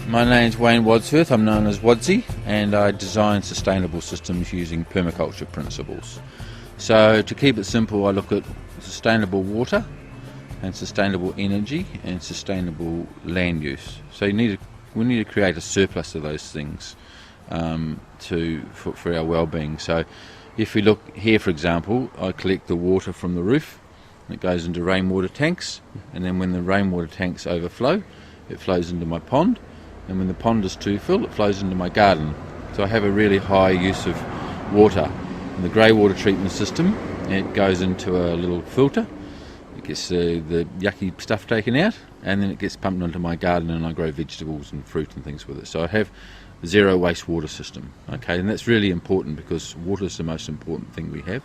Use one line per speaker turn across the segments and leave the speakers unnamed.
My name's Wadzy. I'm known as Wadzy, and I design sustainable systems using permaculture principles. So to keep it simple, I look at sustainable water and sustainable energy and sustainable land use. So we need to create a surplus of those things for our well-being. So if we look here, for example, I collect the water from the roof, and it goes into rainwater tanks, and then when the rainwater tanks overflow, it flows into my pond. And when the pond is too full, it flows into my garden. So I have a really high use of water. In the grey water treatment system, it goes into a little filter. It gets the yucky stuff taken out, and then it gets pumped into my garden, and I grow vegetables and fruit and things with it. So I have a zero waste water system. Okay, and that's really important because water is the most important thing we have.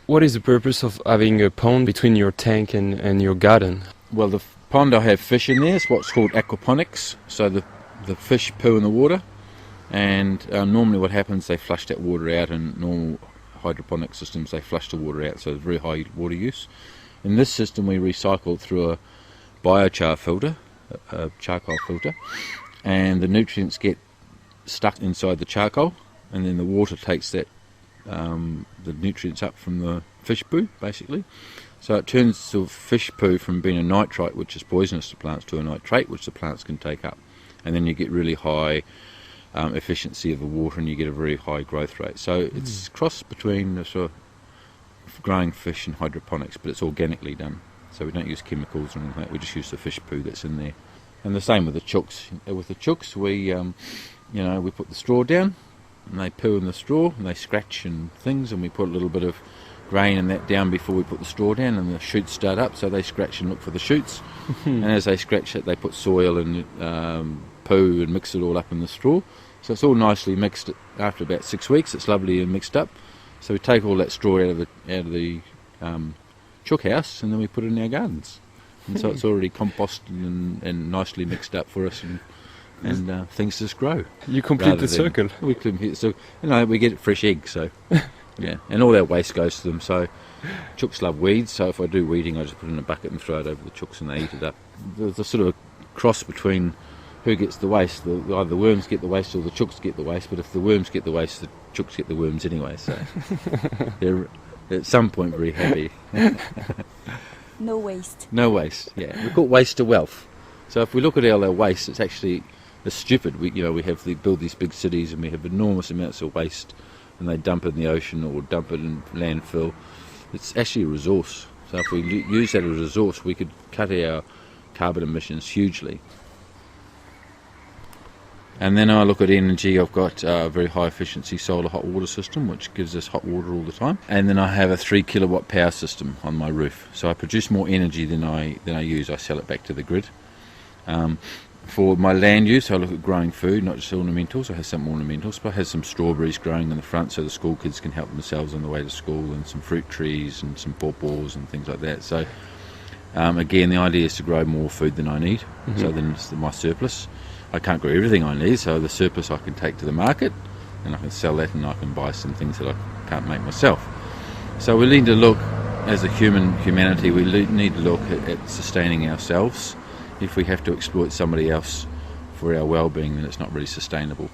What is the purpose of having a pond between your tank and your garden?
Well, the pond, I have fish in there. It's what's called aquaponics. So the fish poo in the water, and normally what happens, they flush that water out. In normal hydroponic systems, they flush the water out, so very high water use. In this system, we recycle it through a biochar filter, a charcoal filter, and the nutrients get stuck inside the charcoal, and then the water takes that the nutrients up from the fish poo, basically. So it turns the fish poo from being a nitrite, which is poisonous to plants, to a nitrate, which the plants can take up. And then you get really high efficiency of the water, and you get a very high growth rate. So it's a cross between the sort of growing fish and hydroponics, but it's organically done. So we don't use chemicals or anything like that, we just use the fish poo that's in there. And the same with the chooks. With the chooks, we put the straw down, and they poo in the straw, and they scratch and things, and we put a little bit of grain and that down before we put the straw down, and the shoots start up, so they scratch and look for the shoots. And as they scratch it, they put soil and poo and mix it all up in the straw. So it's all nicely mixed. After about 6 weeks, it's lovely and mixed up. So we take all that straw out of the chook house, and then we put it in our gardens. And so it's already composted and nicely mixed up for us, and things just grow.
You complete the circle.
We complete the circle. We get fresh eggs, so yeah, and all our waste goes to them. So chooks love weeds, so if I do weeding, I just put it in a bucket and throw it over the chooks, and they eat it up. There's a sort of a cross between who gets the waste. Either the worms get the waste or the chooks get the waste, but if the worms get the waste, the chooks get the worms anyway, so they're at some point very happy.
No waste.
No waste, yeah. We call waste to wealth. So if we look at all our waste, it's actually stupid. We build these big cities, and we have enormous amounts of waste, and they dump it in the ocean or dump it in landfill. It's actually a resource. So if we use that as a resource, we could cut our carbon emissions hugely. And then I look at energy. I've got a very high efficiency solar hot water system, which gives us hot water all the time. And then I have a 3 kilowatt power system on my roof. So I produce more energy than I use. I sell it back to the grid. For my land use, I look at growing food, not just ornamentals. I have some ornamentals, but I have some strawberries growing in the front so the school kids can help themselves on the way to school, and some fruit trees and some pawpaws and things like that. So again, the idea is to grow more food than I need. So then it's my surplus. I can't grow everything I need, so the surplus I can take to the market, and I can sell that, and I can buy some things that I can't make myself. So we need to look, as a humanity, we need to look at sustaining ourselves. If we have to exploit somebody else for our well-being, then it's not really sustainable.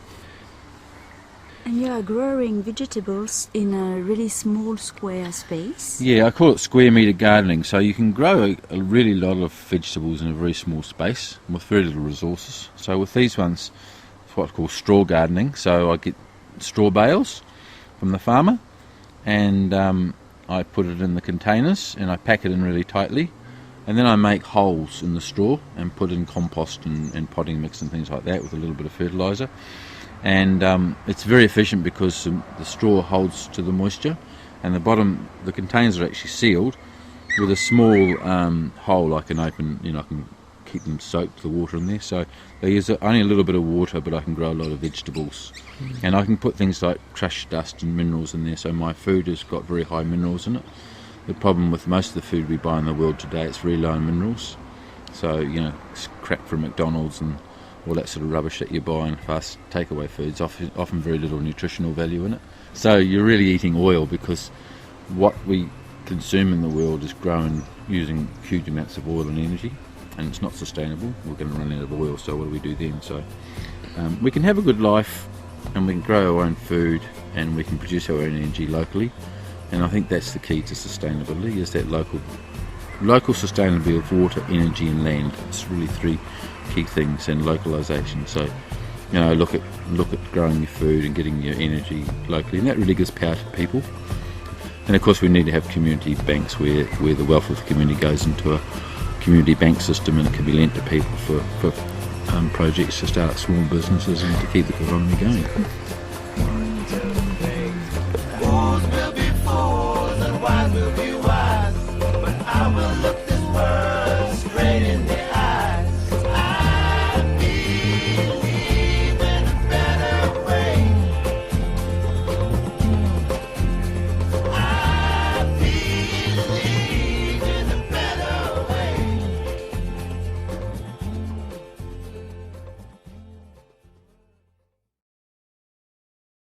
And you are growing vegetables in a really small square space?
Yeah, I call it square metre gardening. So you can grow a really lot of vegetables in a very small space with very little resources. So with these ones, it's what I call straw gardening. So I get straw bales from the farmer, and I put it in the containers, and I pack it in really tightly. And then I make holes in the straw and put in compost and potting mix and things like that with a little bit of fertiliser. And it's very efficient because the straw holds to the moisture, and the containers are actually sealed with a small hole I can open. I can keep them soaked, the water in there. So they use only a little bit of water, but I can grow a lot of vegetables. And I can put things like crushed dust and minerals in there, so my food has got very high minerals in it. The problem with most of the food we buy in the world today, it's very low in minerals. So, it's crap from McDonald's and all that sort of rubbish that you buy in fast takeaway foods, often very little nutritional value in it. So you're really eating oil, because what we consume in the world is grown using huge amounts of oil and energy. and it's not sustainable, we're going to run out of oil, so what do we do then? So we can have a good life, and we can grow our own food, and we can produce our own energy locally, and I think that's the key to sustainability, is that local sustainability of water, energy and land. It's really three key things, and localisation. So, you know, look at growing your food and getting your energy locally, and that really gives power to people. And of course we need to have community banks where the wealth of the community goes into a community bank system, and it can be lent to people for projects to start small businesses and to keep the economy going.
Fools will be fools and wise will be wise.